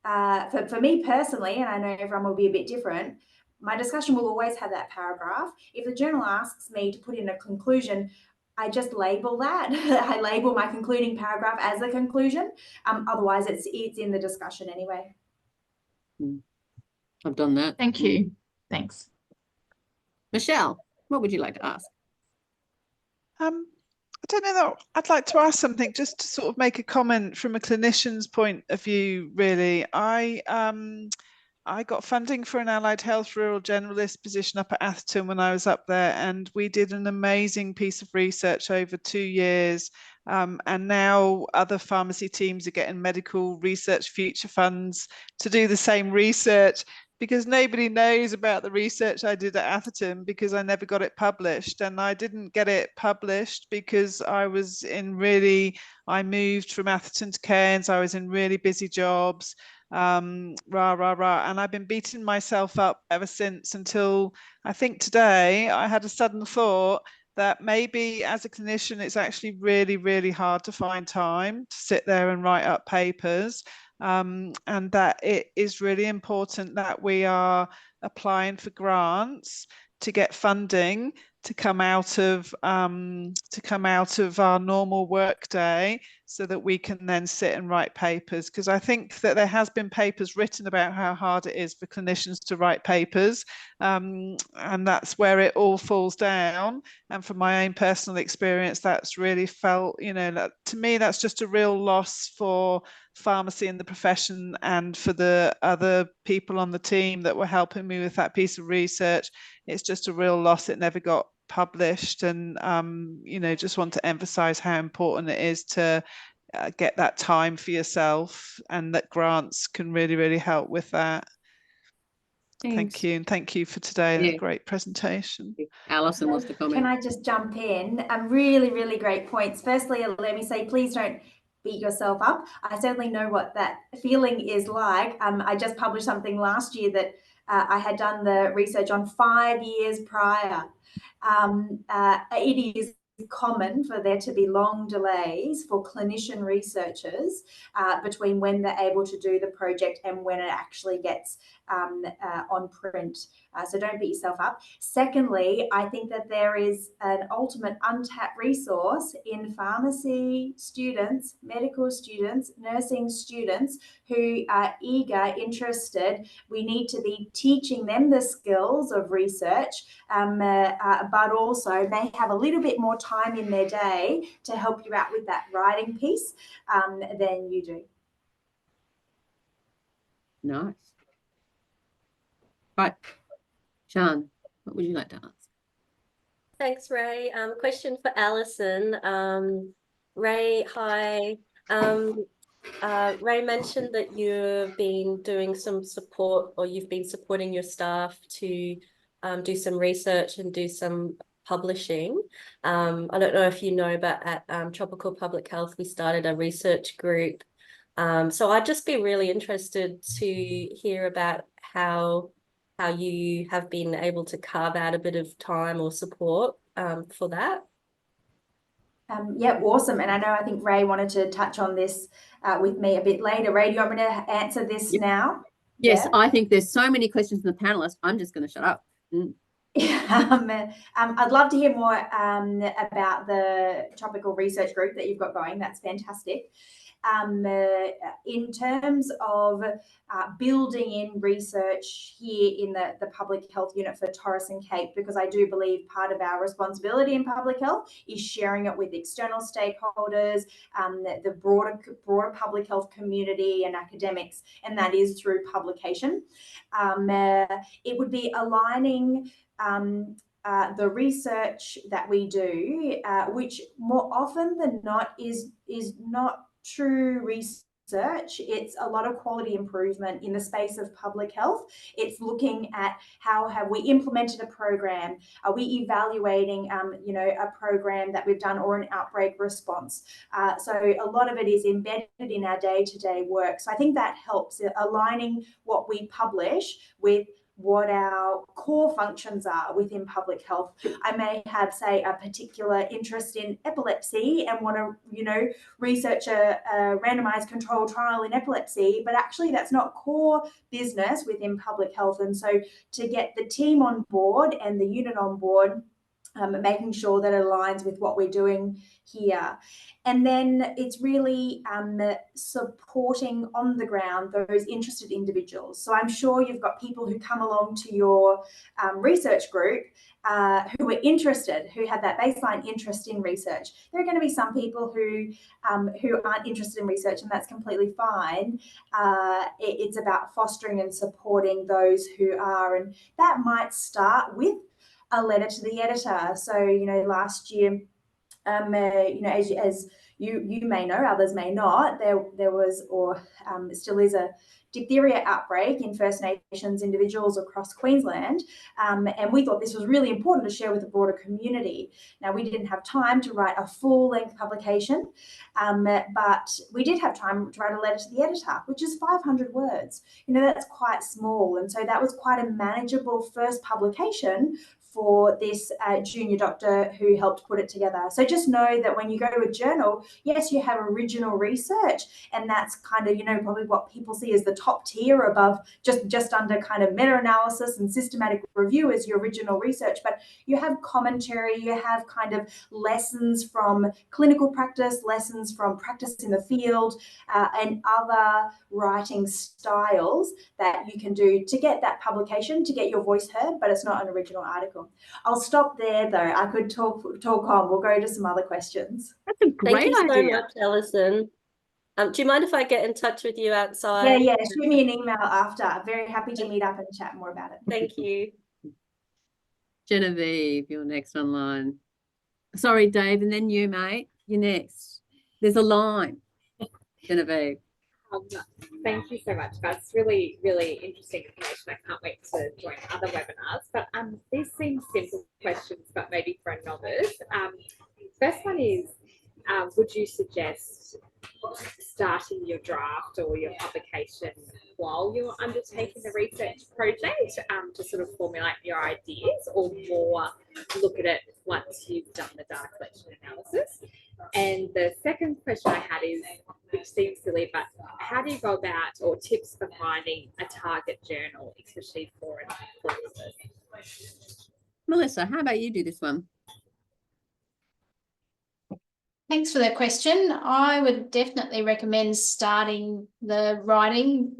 for me personally, and I know everyone will be a bit different, my discussion will always have that paragraph. If the journal asks me to put in a conclusion, I just label that. I label my concluding paragraph as a conclusion. Otherwise, it's in the discussion anyway. I've done that. Thank you. Thanks. Michelle, what would you like to ask? I don't know. I'd like to ask something just to sort of make a comment from a clinician's point of view, really. I got funding for an allied health rural generalist position up at Atherton when I was up there, and we did an amazing piece of research over 2 years. And now other pharmacy teams are getting medical research future funds to do the same research, because nobody knows about the research I did at Atherton because I never got it published. And I didn't get it published because I moved from Atherton to Cairns. I was in really busy jobs. And I've been beating myself up ever since, until I think today I had a sudden thought that maybe as a clinician it's actually really, really hard to find time to sit there and write up papers, and that it is really important that we are applying for grants to get funding to come out of our normal workday, so that we can then sit and write papers. Because I think that there has been papers written about how hard it is for clinicians to write papers, and that's where it all falls down. And from my own personal experience, that's really felt, to me, that's just a real loss for pharmacy in the profession, and for the other people on the team that were helping me with that piece of research. It's just a real loss it never got published. And just want to emphasize how important it is to get that time for yourself, and that grants can really, really help with that. Thanks. Thank you, and thank you for today. Yeah. A great presentation. Alison wants to comment. Can I just jump in? Really, really great points. Firstly, let me say, please don't beat yourself up. I certainly know what that feeling is like. I just published something last year that I had done the research on 5 years prior. It is common for there to be long delays for clinician researchers between when they're able to do the project and when it actually gets on print. So don't beat yourself up. Secondly, I think that there is an ultimate untapped resource in pharmacy students, medical students, nursing students who are eager, interested. We need to be teaching them the skills of research, but also they have a little bit more time in their day to help you out with that writing piece than you do. Nice. Right. Sian, what would you like to ask? Thanks, Rae. Question for Alison. Rae, hi. Rae mentioned that you've been doing some support, or you've been supporting your staff to do some research and do some publishing. I don't know if you know, but at Tropical Public Health, we started a research group. So I'd just be really interested to hear about how you have been able to carve out a bit of time or support for that. Yeah, awesome. And I think Rae wanted to touch on this with me a bit later. Rae, do you want me to answer this now? Yes, Yeah. I think there's so many questions from the panelists. I'm just going to shut up. I'd love to hear more about the Tropical Research Group that you've got going. That's fantastic. In terms of building in research here in the public health unit for Torres and Cape, because I do believe part of our responsibility in public health is sharing it with external stakeholders, the broader public health community and academics, and that is through publication. It would be aligning the research that we do, which more often than not is not true research. It's a lot of quality improvement in the space of public health. It's looking at how have we implemented a program? Are we evaluating, a program that we've done or an outbreak response? So a lot of it is embedded in our day-to-day work. So I think that helps aligning what we publish with what our core functions are within public health. I may have, say, a particular interest in epilepsy and want to, research a randomized controlled trial in epilepsy, but actually that's not core business within public health. And so to get the team on board and the unit on board, making sure that it aligns with what we're doing here. And then it's really supporting on the ground those interested individuals. So I'm sure you've got people who come along to your research group who are interested, who have that baseline interest in research. There are going to be some people who aren't interested in research, and that's completely fine. It's about fostering and supporting those who are, and that might start with a letter to the editor. So, last year, as you may know, others may not, there was or still is a diphtheria outbreak in First Nations individuals across Queensland, and we thought this was really important to share with the broader community. Now, we didn't have time to write a full-length publication, but we did have time to write a letter to the editor, which is 500 words. That's quite small, and so that was quite a manageable first publication for this junior doctor who helped put it together. So just know that when you go to a journal, yes, you have original research, and that's kind of, probably what people see as the top tier above, just under kind of meta-analysis and systematic review as your original research. But you have commentary, you have kind of lessons from clinical practice, lessons from practice in the field, and other writing styles that you can do to get that publication, to get your voice heard, but it's not an original article. I'll stop there, though. I could talk on. We'll go to some other questions. That's a great idea. Thank you so much, Alison. Do you mind if I get in touch with you outside? Yeah. Shoot me an email after. Very happy to meet up and chat more about it. Thank you. Genevieve, you're next online. Sorry, Dave, and then you, mate. You're next. There's a line. Genevieve. Thank you so much, guys. It's really, really interesting information. I can't wait to join other webinars. But these seem simple questions, but maybe for a novice. First one is, would you suggest starting your draft or your publication while you're undertaking the research project to sort of formulate your ideas, or more look at it once you've done the data collection analysis? And the second question I had is, which seems silly, but how do you go about, or tips for finding a target journal, especially for an research? Melissa, how about you do this one? Thanks for that question. I would definitely recommend starting the writing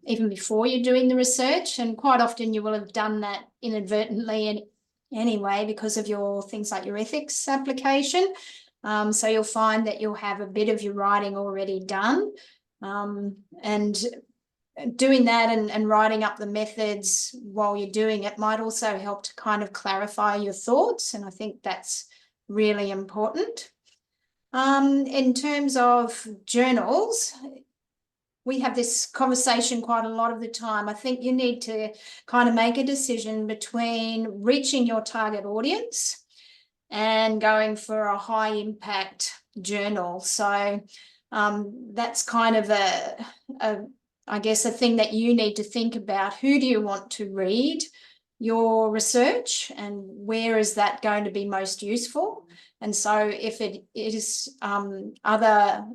even before you're doing the research, and quite often you will have done that inadvertently anyway because of your things like your ethics application. So you'll find that you'll have a bit of your writing already done, and doing that and writing up the methods while you're doing it might also help to kind of clarify your thoughts, and I think that's really important. In terms of journals, we have this conversation quite a lot of the time. I think you need to kind of make a decision between reaching your target audience and going for a high impact journal. So that's kind of I guess a thing that you need to think about. Who do you want to read your research, and where is that going to be most useful? And so if it is other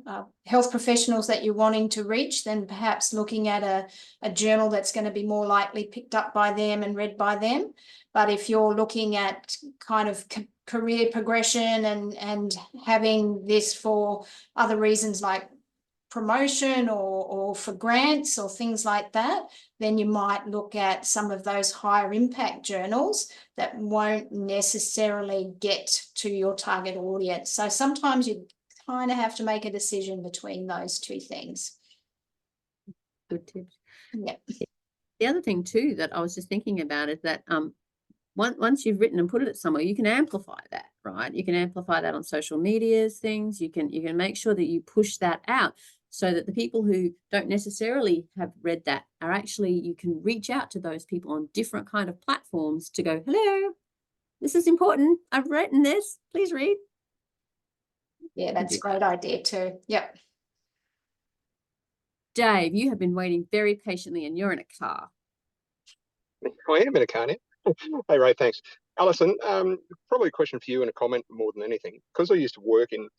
health professionals that you're wanting to reach, then perhaps looking at a journal that's going to be more likely picked up by them and read by them. But if you're looking at kind of career progression and having this for other reasons like promotion or for grants or things like that, then you might look at some of those higher impact journals that won't necessarily get to your target audience. So sometimes you kind of have to make a decision between those two things. Good tips. Yeah. The other thing too that I was just thinking about is that once you've written and put it somewhere, you can amplify that, right? You can amplify that on social medias, things. You can make sure that you push that out, so that the people who don't necessarily have read that are actually, you can reach out to those people on different kind of platforms to go, hello, this is important. I've written this, please read. Yeah, that's a great idea too. Yep. Dave, you have been waiting very patiently and you're in a car. I am in a car now. Hey, Rae, thanks. Alison, probably a question for you and a comment more than anything. Because I used to work in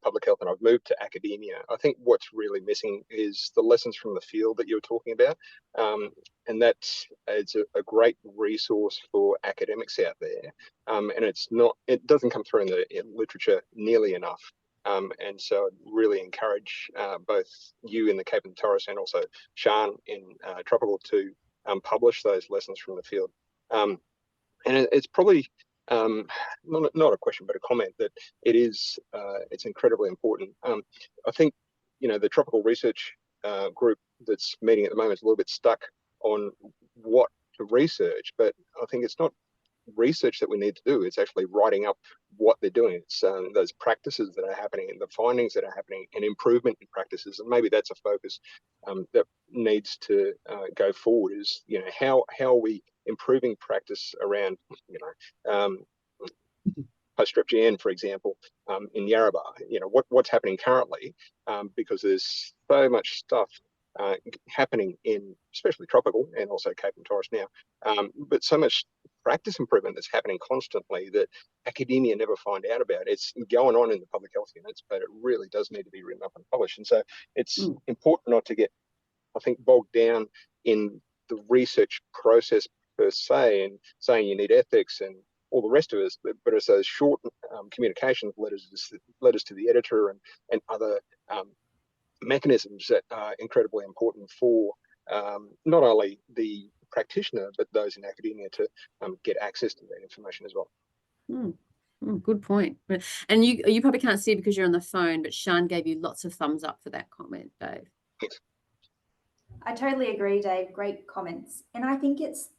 public health and I've moved to academia, I think what's really missing is the lessons from the field that you were talking about. And it's a great resource for academics out there. And it doesn't come through in the literature nearly enough. And so I'd really encourage both you in the Cape and Torres and also Sian in Tropical to publish those lessons from the field. And it's probably not a question, but a comment that it's incredibly important. I think, the Tropical Research Group that's meeting at the moment is a little bit stuck on what to research, but I think it's not research that we need to do. It's actually writing up what they're doing. It's those practices that are happening and the findings that are happening and improvement in practices. And maybe that's a focus that needs to go forward is, how are we improving practice around, post-strep GN, for example, in Yarrabah, what's happening currently, because there's so much stuff happening in especially Tropical and also Cape and Torres now, but so much practice improvement that's happening constantly that academia never find out about. It's going on in the public health units, but it really does need to be written up and published. And so it's important not to get, I think, bogged down in the research process per se and saying you need ethics and all the rest of us, but it's those short communications letters to the editor and other mechanisms that are incredibly important for not only the practitioner, but those in academia to get access to that information as well. Good point. And you probably can't see it because you're on the phone, but Sian gave you lots of thumbs up for that comment, Dave. Thanks. I totally agree, Dave. Great comments. And I think it's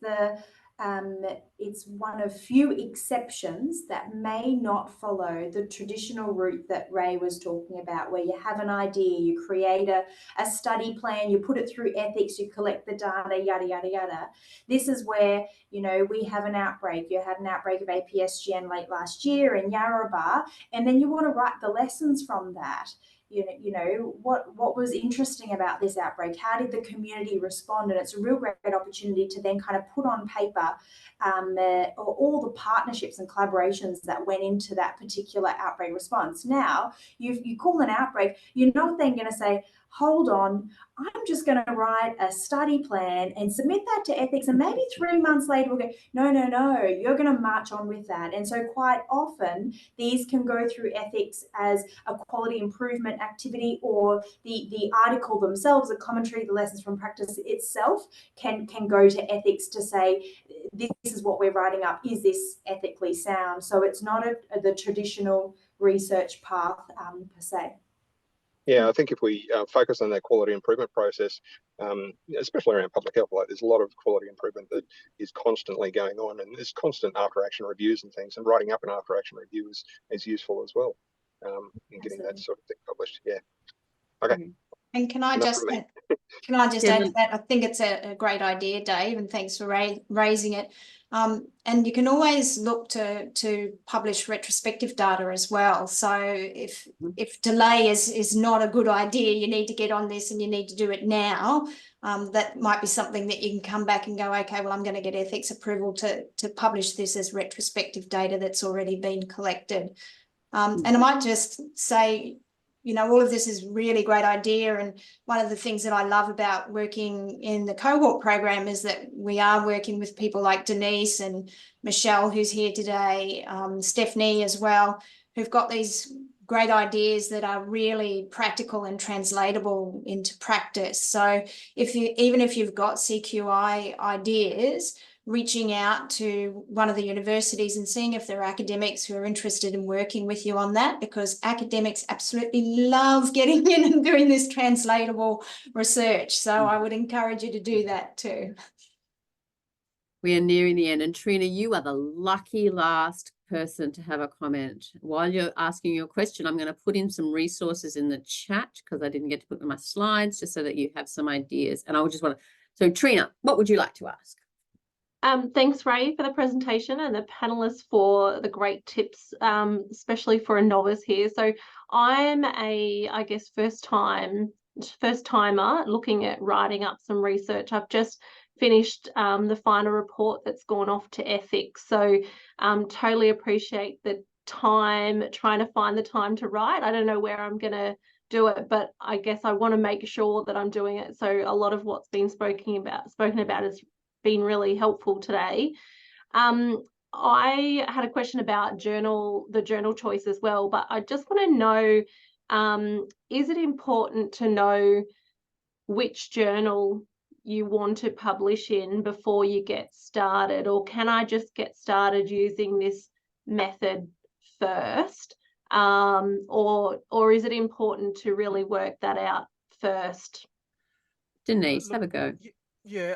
one of few exceptions that may not follow the traditional route that Rae was talking about, where you have an idea, you create a study plan, you put it through ethics, you collect the data, yada, yada, yada. This is where, we have an outbreak. You had an outbreak of APSGN late last year in Yarrabah, and then you want to write the lessons from that. What was interesting about this outbreak? How did the community respond? And it's a real great opportunity to then kind of put on paper all the partnerships and collaborations that went into that particular outbreak response. Now, you call an outbreak, you're not then going to say, hold on, I'm just going to write a study plan and submit that to ethics, and maybe 3 months later we'll go, no, you're going to march on with that. And so quite often these can go through ethics as a quality improvement activity, or the article themselves, the commentary, the lessons from practice itself can go to ethics to say, this is what we're writing up, is this ethically sound? So it's not the traditional research path per se. Yeah, I think if we focus on that quality improvement process, especially around public health, like there's a lot of quality improvement that is constantly going on, and there's constant after-action reviews and things, and writing up an after-action review is useful as well in getting that sort of thing published. Yeah. Okay. And can I just add to that? I think it's a great idea, Dave, and thanks for raising it. And you can always look to publish retrospective data as well. So if delay is not a good idea, you need to get on this and you need to do it now. That might be something that you can come back and go, okay, well, I'm going to get ethics approval to publish this as retrospective data that's already been collected. And I might just say, you know, all of this is really great idea. And one of the things that I love about working in the cohort program is that we are working with people like Denise and Michelle, who's here today, Stephanie as well, who've got these great ideas that are really practical and translatable into practice. So even if you've got CQI ideas, reaching out to one of the universities and seeing if there are academics who are interested in working with you on that, because academics absolutely love getting in and doing this translatable research. So I would encourage you to do that too. We are nearing the end, and Trina, you are the lucky last person to have a comment. While you're asking your question, I'm going to put in some resources in the chat because I didn't get to put them in my slides, just so that you have some ideas. And I would just want to, so Trina, what would you like to ask? Thanks, Rae, for the presentation, and the panelists for the great tips, especially for a novice here. So I'm I guess, first timer looking at writing up some research. I've just finished the final report that's gone off to ethics. So totally appreciate the time, trying to find the time to write. I don't know where I'm going to do it, but I guess I want to make sure that I'm doing it. So a lot of what's been spoken about has been really helpful today. I had a question about the journal choice as well, but I just want to know, is it important to know which journal you want to publish in before you get started, or can I just get started using this method first, or is it important to really work that out first? Denise, have a go. Yeah,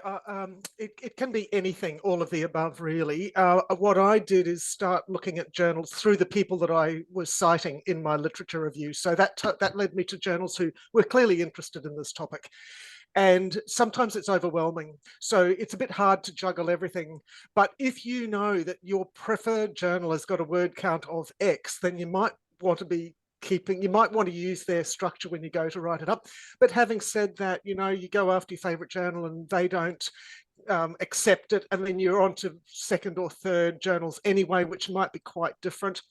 it can be anything, all of the above, really. What I did is start looking at journals through the people that I was citing in my literature review. So that led me to journals who were clearly interested in this topic. And sometimes it's overwhelming. So it's a bit hard to juggle everything. But if you know that your preferred journal has got a word count of X, then you might want to you might want to use their structure when you go to write it up. But having said that, you know, you go after your favorite journal and they don't accept it, and then you're on to second or third journals anyway, which might be quite different.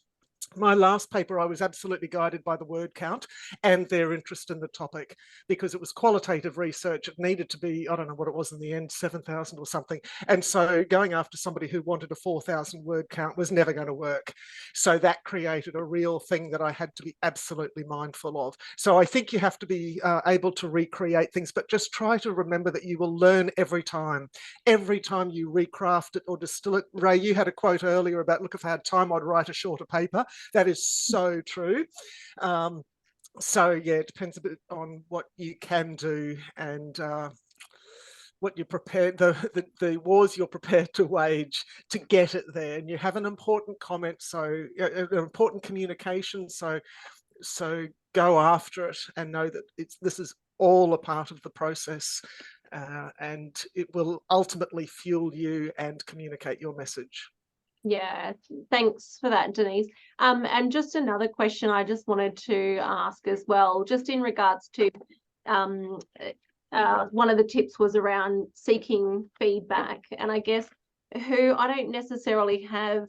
My last paper, I was absolutely guided by the word count and their interest in the topic, because it was qualitative research. It needed to be, I don't know what it was in the end, 7,000 or something. And so going after somebody who wanted a 4,000 word count was never going to work. So that created a real thing that I had to be absolutely mindful of. So I think you have to be able to recreate things, but just try to remember that you will learn every time you recraft it or distill it. Rae, you had a quote earlier about, look, if I had time, I'd write a shorter paper. That is so true. So yeah, it depends a bit on what you can do and what you're prepared, the wars you're prepared to wage to get it there. And you have an important comment, so an important communication. So go after it and know that this is all a part of the process, and it will ultimately fuel you and communicate your message. Yeah, thanks for that, Denise. And just another question I just wanted to ask as well, just in regards to one of the tips was around seeking feedback. And I guess I don't necessarily have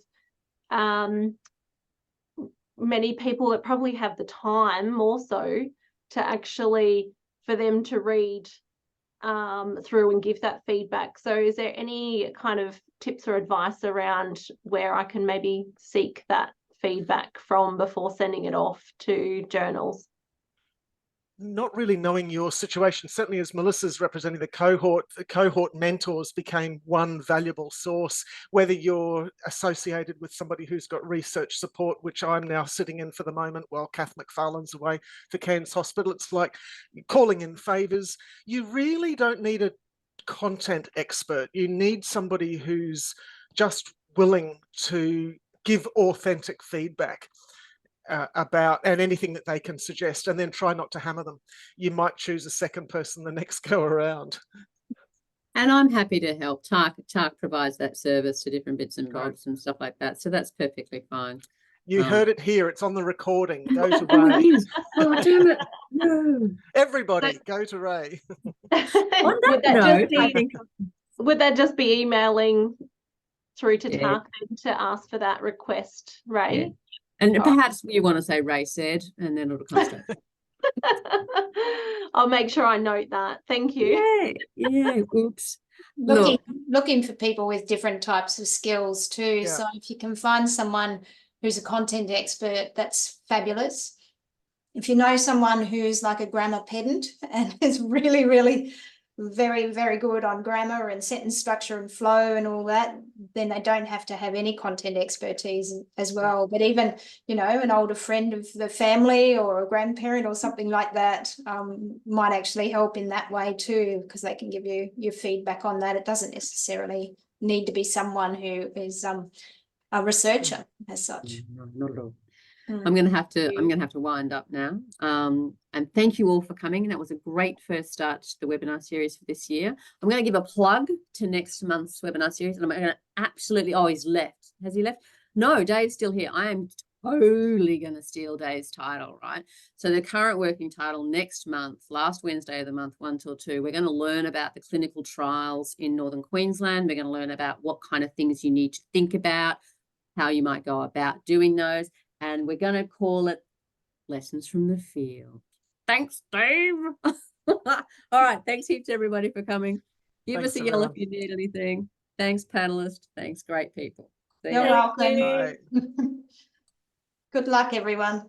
many people that probably have the time more so to actually for them to read through and give that feedback. So is there any kind of tips or advice around where I can maybe seek that feedback from before sending it off to journals? Not really knowing your situation. Certainly as Melissa's representing the cohort mentors became one valuable source, whether you're associated with somebody who's got research support, which I'm now sitting in for the moment while Kath McFarlane's away for Cairns Hospital. It's like calling in favours. You really don't need a content expert. You need somebody who's just willing to give authentic feedback about and anything that they can suggest, and then try not to hammer them. You might choose a second person the next go around. And I'm happy to help. TARC provides that service to different bits and Great. bobs and stuff like that. So that's perfectly fine. You heard it here. It's on the recording. Go to Oh, Rae. it is. Oh, damn it. No. Everybody, go to Rae. On Would that that note, just I be think would that just be emailing through to Yeah. TARC then to ask for that request, Rae? Yeah. And Oh. perhaps you want to say Rae said, and then it'll come straight. I'll make sure I note that. Thank you. Yeah, yeah. Oops. Looking for people with different types of skills too. Yeah. So if you can find someone who's a content expert, that's fabulous. If you know someone who's like a grammar pedant and is really, really very, very good on grammar and sentence structure and flow and all that, then they don't have to have any content expertise as well. But even, an older friend of the family or a grandparent or something like that might actually help in that way too, because they can give you your feedback on that. It doesn't necessarily need to be someone who is a researcher as such. No, not at all. Mm. I'm gonna have to wind up now. And thank you all for coming. That was a great first start to the webinar series for this year. I'm going to give a plug to next month's webinar series, and I'm going to absolutely. Oh, he's left. Has he left? No, Dave's still here. I am totally going to steal Dave's title, right? So the current working title next month, last Wednesday of the month, 1 till 2, we're going to learn about the clinical trials in Northern Queensland. We're going to learn about what kind of things you need to think about, how you might go about doing those. And we're going to call it Lessons from the Field. Thanks, Dave. All right. Thanks heaps, everybody, for coming. Give Thanks, us a yell if everyone. you need anything. Thanks, panelists. Thanks, great people. See You're ya. welcome. Bye. Good luck, everyone.